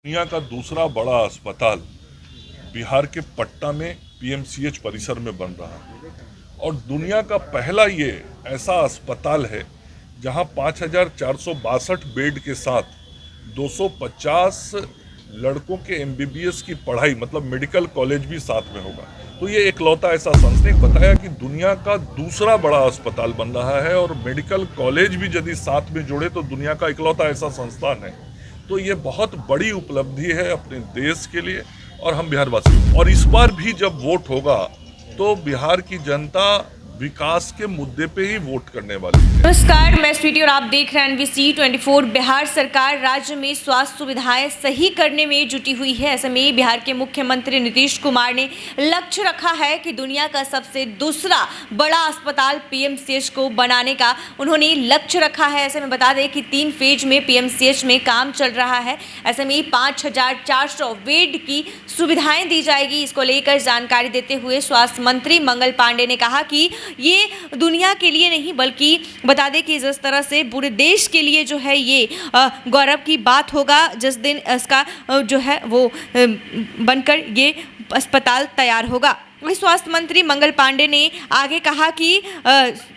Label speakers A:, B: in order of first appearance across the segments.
A: दुनिया का दूसरा बड़ा अस्पताल बिहार के पटना में पीएमसीएच परिसर में बन रहा है और दुनिया का पहला ये ऐसा अस्पताल है जहां 5,462 बेड के साथ 250 लड़कों के एमबीबीएस की पढ़ाई मतलब मेडिकल कॉलेज भी साथ में होगा। तो ये इकलौता ऐसा संस्थान बताया कि दुनिया का दूसरा बड़ा अस्पताल बन रहा है और मेडिकल कॉलेज भी यदि साथ में जोड़े तो दुनिया का इकलौता ऐसा संस्थान है। तो ये बहुत बड़ी उपलब्धि है अपने देश के लिए और हम बिहारवासी। और इस बार भी जब वोट होगा तो बिहार की जनता विकास के मुद्दे पे ही वोट करने वाली है।
B: नमस्कार, मैं स्वीटी और आप देख रहे हैं NBC 24। बिहार सरकार राज्य में स्वास्थ्य सुविधाएं सही करने में जुटी हुई है। ऐसे में बिहार के मुख्यमंत्री नीतीश कुमार ने लक्ष्य रखा है कि दुनिया का सबसे दूसरा बड़ा अस्पताल पीएमसीएच को बनाने का उन्होंने लक्ष्य रखा है। ऐसे में बता दें कि 3 फेज में पीएमसीएच में काम चल रहा है। ऐसे में 5,400 बेड की सुविधाएं दी जाएगी। इसको लेकर जानकारी देते हुए स्वास्थ्य मंत्री मंगल पांडे ने कहा कि ये दुनिया के लिए नहीं बल्कि बता दें कि जिस तरह से पूरे देश के लिए जो है ये गौरव की बात होगा जिस दिन इसका जो है वो बनकर ये अस्पताल तैयार होगा। वही स्वास्थ्य मंत्री मंगल पांडे ने आगे कहा कि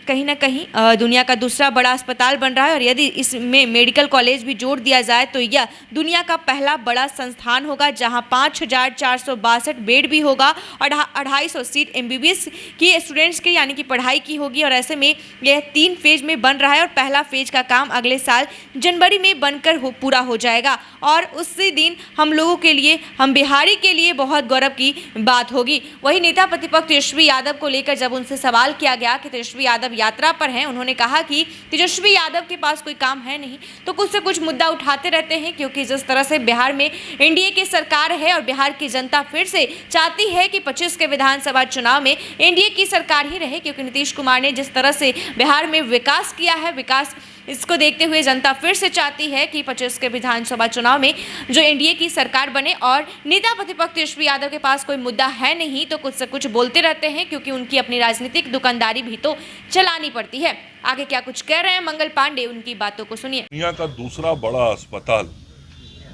B: कहीं ना कहीं दुनिया का दूसरा बड़ा अस्पताल बन रहा है और यदि इसमें मेडिकल कॉलेज भी जोड़ दिया जाए तो यह दुनिया का पहला बड़ा संस्थान होगा जहां 5,462 बेड भी होगा और 250 सीट एमबीबीएस की स्टूडेंट्स की यानी कि पढ़ाई की होगी। और ऐसे में यह 3 फेज में बन रहा है और पहला फेज का काम अगले साल जनवरी में बनकर पूरा हो जाएगा और उसी दिन हम लोगों के लिए, हम बिहारी के लिए बहुत गौरव की बात होगी। वही नेता प्रतिपक्ष तेजस्वी यादव को लेकर जब उनसे सवाल किया गया कि तेजस्वी यादव यात्रा पर हैं, उन्होंने कहा कि तेजस्वी यादव के पास कोई काम है नहीं तो कुछ से कुछ मुद्दा उठाते रहते हैं, क्योंकि जिस तरह से बिहार में एनडीए की सरकार है और बिहार की जनता फिर से चाहती है कि 25 के विधानसभा चुनाव में एनडीए की सरकार ही रहे, क्योंकि नीतीश कुमार ने जिस तरह से बिहार में विकास किया है, विकास इसको देखते हुए जनता फिर से चाहती है कि 25 के विधानसभा चुनाव में जो एनडीए की सरकार बने। और नेता प्रतिपक्ष तेजस्वी यादव के पास कोई मुद्दा है नहीं तो कुछ से कुछ बोलते रहते हैं, क्योंकि उनकी अपनी राजनीतिक दुकानदारी भी तो चलानी पड़ती है। आगे क्या कुछ कह रहे हैं मंगल पांडे, उनकी बातों को सुनिए।
A: दुनिया का दूसरा बड़ा अस्पताल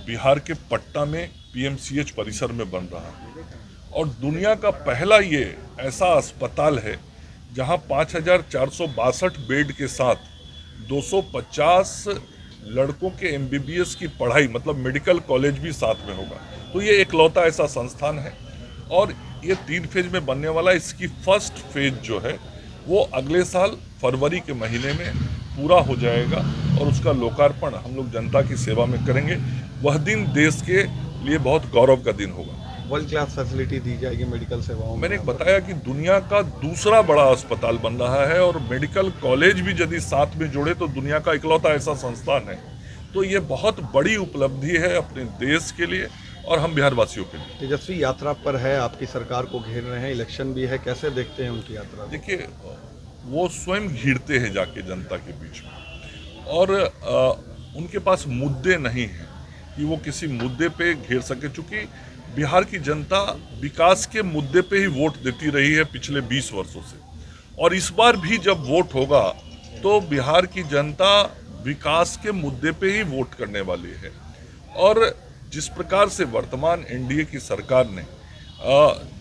A: बिहार के पटना में पीएमसीएच परिसर में बन रहा है और दुनिया का पहला ये ऐसा अस्पताल है जहां 5,462 बेड के साथ 250 लड़कों के एमबीबीएस की पढ़ाई मतलब मेडिकल कॉलेज भी साथ में होगा। तो ये इकलौता ऐसा संस्थान है और ये 3 फेज में बनने वाला। इसकी फर्स्ट फेज जो है वो अगले साल फरवरी के महीने में पूरा हो जाएगा और उसका लोकार्पण हम लोग जनता की सेवा में करेंगे। वह दिन देश के लिए बहुत गौरव का दिन होगा।
C: वर्ल्ड क्लास फैसिलिटी दी जाएगी मेडिकल सेवाओं में।
A: मैंने बताया कि दुनिया का दूसरा बड़ा अस्पताल बन रहा है और मेडिकल कॉलेज भी यदि साथ में जोड़े तो दुनिया का इकलौता ऐसा संस्थान है। तो ये बहुत बड़ी उपलब्धि है अपने देश के लिए और हम बिहारवासियों के लिए।
C: तेजस्वी यात्रा पर है, आपकी सरकार को घेर रहे हैं, इलेक्शन भी है, कैसे देखते हैं उनकी यात्रा?
A: देखिए, वो स्वयं घिरते हैं जाके जनता के बीच में और उनके पास मुद्दे नहीं हैं कि वो किसी मुद्दे पे घेर सके, चूँकि बिहार की जनता विकास के मुद्दे पे ही वोट देती रही है पिछले 20 वर्षों से। और इस बार भी जब वोट होगा तो बिहार की जनता विकास के मुद्दे पे ही वोट करने वाली है। और जिस प्रकार से वर्तमान एनडीए की सरकार ने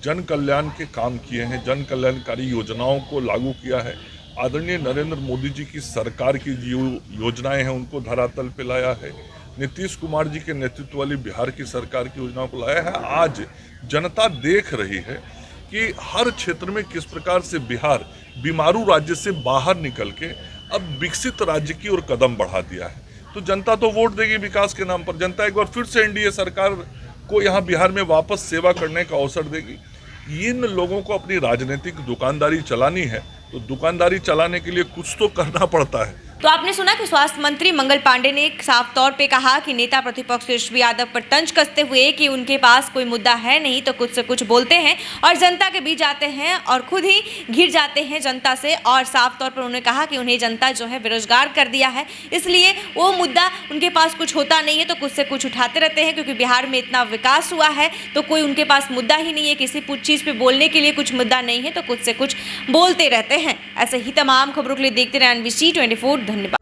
A: जन कल्याण के काम किए हैं, जन कल्याणकारी योजनाओं को लागू किया है, आदरणीय नरेंद्र मोदी जी की सरकार की जो योजनाएं हैं उनको धरातल पे लाया है, नीतीश कुमार जी के नेतृत्व वाली बिहार की सरकार की योजनाओं को लाया है। आज जनता देख रही है कि हर क्षेत्र में किस प्रकार से बिहार बीमारू राज्य से बाहर निकल के अब विकसित राज्य की ओर कदम बढ़ा दिया है। तो जनता तो वोट देगी विकास के नाम पर। जनता एक बार फिर से एनडीए सरकार को यहाँ बिहार में वापस सेवा करने का अवसर देगी। इन लोगों को अपनी राजनीतिक दुकानदारी चलानी है तो दुकानदारी चलाने के लिए कुछ तो करना पड़ता है।
B: तो आपने सुना कि स्वास्थ्य मंत्री मंगल पांडे ने साफ तौर पे कहा कि नेता प्रतिपक्ष तेजस्वी यादव पर तंज कसते हुए कि उनके पास कोई मुद्दा है नहीं तो कुछ से कुछ बोलते हैं और जनता के बीच आते हैं और खुद ही घिर जाते हैं जनता से। और साफ तौर पर उन्होंने कहा कि उन्हें जनता जो है बेरोजगार कर दिया है, इसलिए वो मुद्दा उनके पास कुछ होता नहीं है तो कुछ से कुछ उठाते रहते हैं, क्योंकि बिहार में इतना विकास हुआ है तो कोई उनके पास मुद्दा ही नहीं है, किसी चीज़ पर बोलने के लिए कुछ मुद्दा नहीं है तो कुछ से कुछ बोलते रहते हैं। ऐसे ही तमाम खबरों के लिए देखते रहे NBC 24। धन्यवाद।